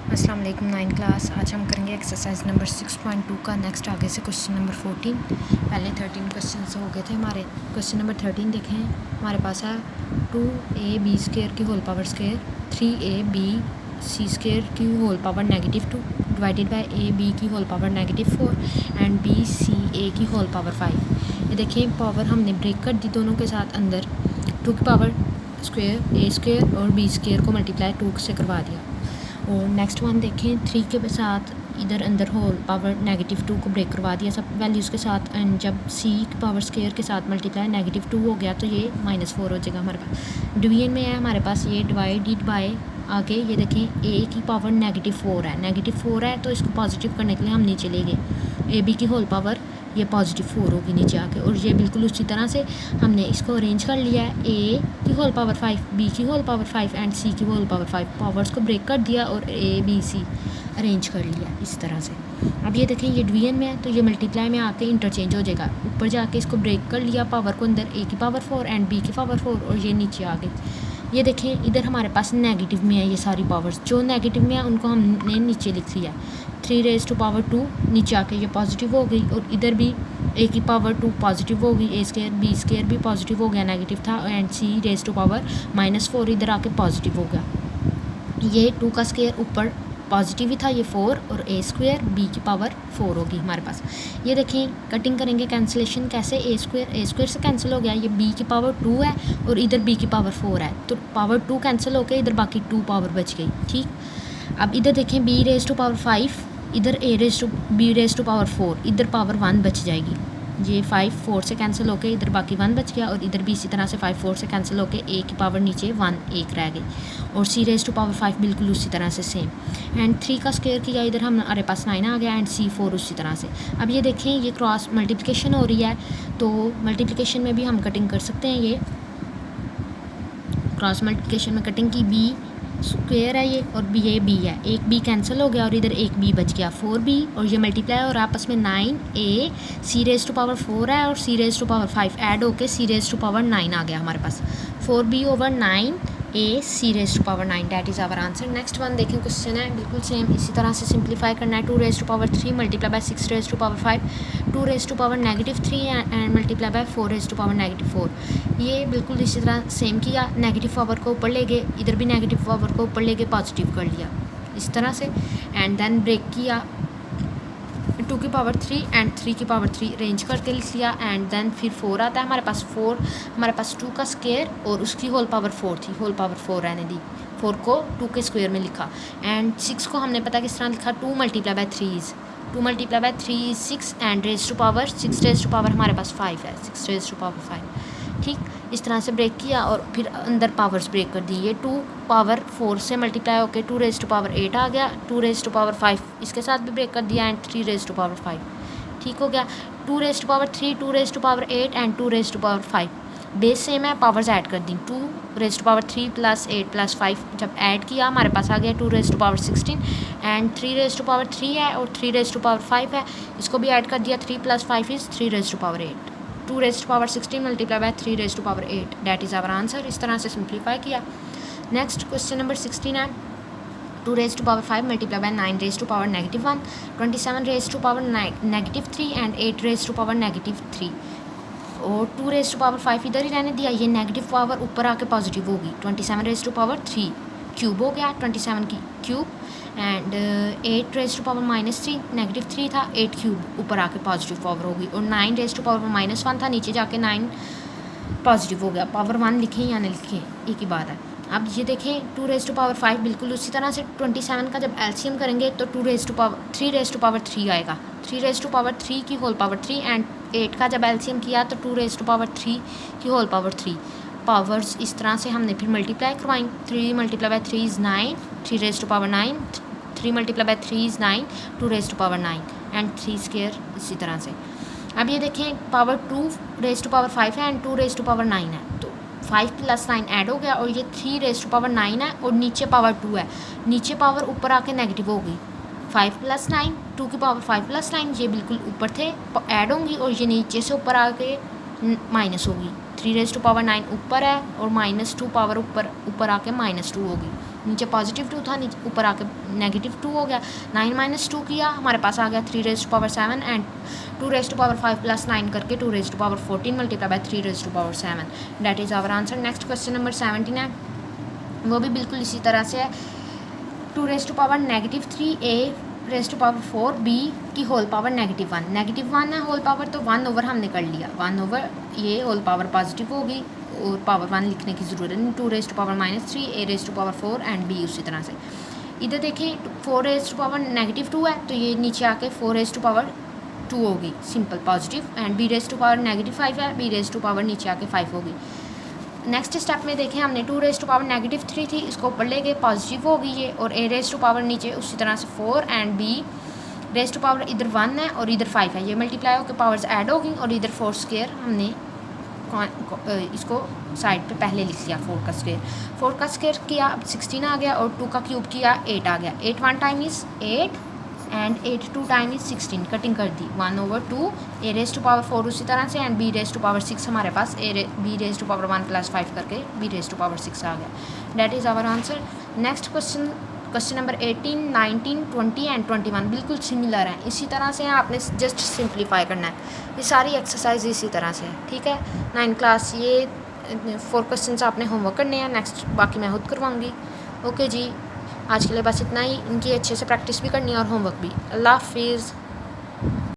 अस्सलाम वालेकुम 9 क्लास। आज हम करेंगे एक्सरसाइज नंबर 6.2 का नेक्स्ट आगे से क्वेश्चन नंबर 14। पहले 13 क्वेश्चन हो गए थे हमारे। क्वेश्चन नंबर 13 देखें, हमारे पास है 2ab² की होल पावर स्क्वायर 3ab(c² की whole power -2 divided by ab की होल पावर -4 एंड bca की होल पावर 5। ये देखें पावर हमने ब्रेक कर दी दोनों के साथ, अंदर 2 की पावर स्क्वायर a² और b² को मल्टीप्लाई 2 से करवा दिया। और नेक्स्ट वन देखें, 3 के साथ इधर अंदर होल पावर -2 को ब्रेक करवा दिया सब वैल्यूज़ के साथ, एंड जब c की पावर स्क्वायर के साथ मल्टीप्लाई -2 हो गया तो ये -4 हो जाएगा हमारे पास। डिवीजन में है हमारे पास ये डिवाइडेड बाय, आगे ये देखें a की पावर -4 है, -4 है तो इसको पॉजिटिव करने के लिए हम नीचे ले गए। ab की होल पावर ये +4 होगी नीचे आके, और ये बिल्कुल उसी तरह से हमने इसको अरेंज कर लिया है। a की होल पावर 5, b की होल पावर 5 एंड c की होल पावर 5, पावर्स को ब्रेक कर दिया और a b c अरेंज कर लिया इस तरह से। अब ये देखें ये डिवीजन में है तो ये मल्टीप्लाई में आके इंटरचेंज हो जाएगा। ऊपर जाके इसको ब्रेक कर लिया पावर को, अंदर a की पावर 4 एंड b की पावर 4, और ये नीचे आ गए। ये देखें इधर हमारे पास नेगेटिव में है ये सारी पावर्स, जो नेगेटिव में है उनको हमने नीचे लिख लिया। 3⁻², नीचे आके ये पॉजिटिव हो गई, और इधर भी a की पावर 2 पॉजिटिव हो गई, a² b² भी पॉजिटिव हो गया, नेगेटिव था, एंड c⁻⁻4 इधर आके पॉजिटिव हो गया। ये 2 का स्क्वायर ऊपर पॉजिटिव ही था, ये 4, और a² b की पावर 4 होगी हमारे पास। ये देखें कटिंग करेंगे कैंसिलेशन कैसे, a² से कैंसिल हो गया, ये b की पावर 2 है और इधर b की पावर 4 है, तो पावर 2 कैंसिल हो गया, इधर बाकी 2 पावर बच गई। ठीक, अब इधर देखें b⁻5, इधर b⁻4, इधर पावर 1 बच जाएगी। ये 5 4 से कैंसिल होके इधर बाकी 1 बच गया, और इधर भी इसी तरह से 5 4 से कैंसिल होके a की पावर नीचे 1 एक रह गई, और c⁻5 बिल्कुल उसी तरह से सेम। एंड 3 का स्क्वायर किया, इधर हमारे पास 9 आ गया, एंड c4 उसी तरह से। अब ये देखें ये क्रॉस मल्टीप्लिकेशन हो रही है, तो मल्टीप्लिकेशन में भी हम कटिंग कर सकते हैं। ये क्रॉस मल्टीप्लिकेशन में कटिंग की, b² है ये, और ये b है, एक b कैंसिल हो गया और इधर एक b बच गया, 4b, और ये मल्टीप्लाई और आपस में 9a c⁻4 है और c⁻5 ऐड होके c⁻9 आ गया हमारे पास। 4b/9a c⁻9 that is our answer. Next one देखें, क्वेश्चन है बिल्कुल सेम, इसी तरह से सिंप्लीफाई करना है। 2⁻3 multiply by 6⁻5, 2⁻3 and multiply by 4⁻4। ये बिल्कुल इसी तरह सेम किया, नेगेटिव पावर को ऊपर ले गए, इधर भी नेगेटिव पावर को ऊपर ले गए, पॉजिटिव कर लिया इस तरह से, एंड देन ब्रेक किया। 2 की पावर 3 एंड 3 की पावर 3 अरेंज करके लिख लिया, एंड देन फिर 4 आता है हमारे पास। 4 हमारे पास 2 का स्क्वायर और उसकी होल पावर 4 थी, होल पावर 4 रहने दी, 4 को 2 के स्क्वायर में लिखा, एंड 6 को हमने पता किस तरह लिखा, 2 × 3 इज़ 6, एंड 6 हमारे पास 5 है, 6⁻5। ठीक, इस तरह से ब्रेक किया और फिर अंदर पावर्स ब्रेक कर दी। ये 2 पावर 4 से मल्टीप्लाई होकर 2⁻8 आ गया, 2⁻5 इसके साथ भी ब्रेक कर दिया, एंड 3⁻5। ठीक हो गया, 2⁻3, 2⁻8 एंड 2⁻5 बेस सेम है, पावर्स ऐड कर दी। 2⁻3 + 8 + 5 जब ऐड किया हमारे पास आ गया 2⁻16, एंड 3⁻3 है और 3⁻5 है, इसको भी ऐड कर दिया, 3 + 5 is 3⁻8। 2⁻16 multiply by 3⁻8 that is our answer. इस तरह से सिंप्लीफाई किया। नेक्स्ट क्वेश्चन नंबर 16 है, 2⁻5 मल्टीप्लाई बाय 9⁻1, 27⁻3 एंड 8⁻3, और 2⁻5 इधर ही रहने दिया, ये नेगेटिव पावर ऊपर आके पॉजिटिव होगी, 27⁻3 क्यूब हो गया, 27 की क्यूब, एंड 8⁻3 -3 था, 8 क्यूब ऊपर आके पॉजिटिव पावर होगी, और 9⁻1 था, नीचे जाके 9 पॉजिटिव हो गया। पावर 1 लिखें या नहीं लिखें एक ही बात है। अब ये देखें 2⁻5 बिल्कुल उसी तरह से 27 का जब एलसीएम करेंगे तो 3⁻3 आएगा, 3⁻3 की होल पावर 3, एंड 8 का जब एलसीएम किया तो 2⁻3 की होल पावर 3। पावर्स इस तरह से हमने फिर मल्टीप्लाई करवाई, 3 × 3 इज़ 9, 3⁻9, 3 × 3 इज़ 9, 2⁻9 एंड 3² इसी तरह से। अब ये देखें पावर 2⁻5 है एंड 2⁻9 है, तो 5 + 9 ऐड हो गया, और ये 3⁻9 है और नीचे पावर 2 है, नीचे पावर ऊपर आके नेगेटिव हो गई, 5 + 9, 2 की पावर 5 + 9 ये बिल्कुल ऊपर थे ऐड होंगी, और ये नीचे से ऊपर आके माइनस होगी, 3⁻9 ऊपर है और -2 पावर ऊपर आके -2 होगी, नीचे पॉजिटिव 2 था, नीचे ऊपर आके नेगेटिव 2 हो गया। 9 माइनस 2 किया, हमारे पास आ गया 3 raise to power 7 and 2 raise to power 5 plus 9 करके 2 raise to power 14 multiply by 3 raise to power 7। That is our answer. Next question number 17 है, वो भी बिल्कुल इसी तरह से है। 2 raise to power negative 3 a raise to power 4 b की होल पावर नेगेटिव 1। नेगेटिव 1 है होल पावर, तो 1 ओवर हमने कर लिया, 1 ओवर ये होल पावर पॉजिटिव होगी और पावर 1 लिखने की ज़रूरत नहीं। 2 raise to power minus 3 a raise to power 4 and b उसी तरह से। इधर देखें 4 रेज़ टू पावर नेगेटिव 2 है, तो ये नीचे आके 4 रेज़ टू पावर 2 होगी simple positive. And B raise to power negative 5 है, बी रेज़ टू पावर नीचे आके 5 होगी। नेक्स्ट स्टेप में देखें हमने 2 रेज़ टू पावर नेगेटिव 3 थी, इसको ऊपर ले गए, पॉजिटिव होगी ये, और ए रेज़ टू पावर नीचे उसी तरह से 4 and B raise to power इधर 1 है और इधर 5 है, ये मल्टीप्लाई होकर पावर्स ऐड होगी और इधर 4 स्क्वायर हमने इसको साइड पे पहले लिख लिया। 4 का स्क्वायर किया, अब 16 आ गया, और 2 का क्यूब किया 8 आ गया। 8 1 time is 8 and 8 2 time is 16, cutting कर दी 1 over 2 a raise to power 4 उसी तरह से and B raise to power 6 हमारे पास B raise to power 1 plus 5 करके बी रेज़ टू पावर 6 आ गया। That is our answer. Next question number 18, 19, 20 and 21 बिल्कुल सिमिलर हैं, इसी तरह से आपने जस्ट सिंप्लीफाई करना है। ये सारी एक्सरसाइज इसी तरह से है, ठीक है। 9 क्लास ये 4 क्वेश्चंस आपने होमवर्क करने हैं, नेक्स्ट बाकी मैं खुद करवाऊँगी। ओके जी, आज के लिए बस इतना ही। इनकी अच्छे से प्रैक्टिस भी करनी है और होमवर्क भी। अल्लाह हाफिज़।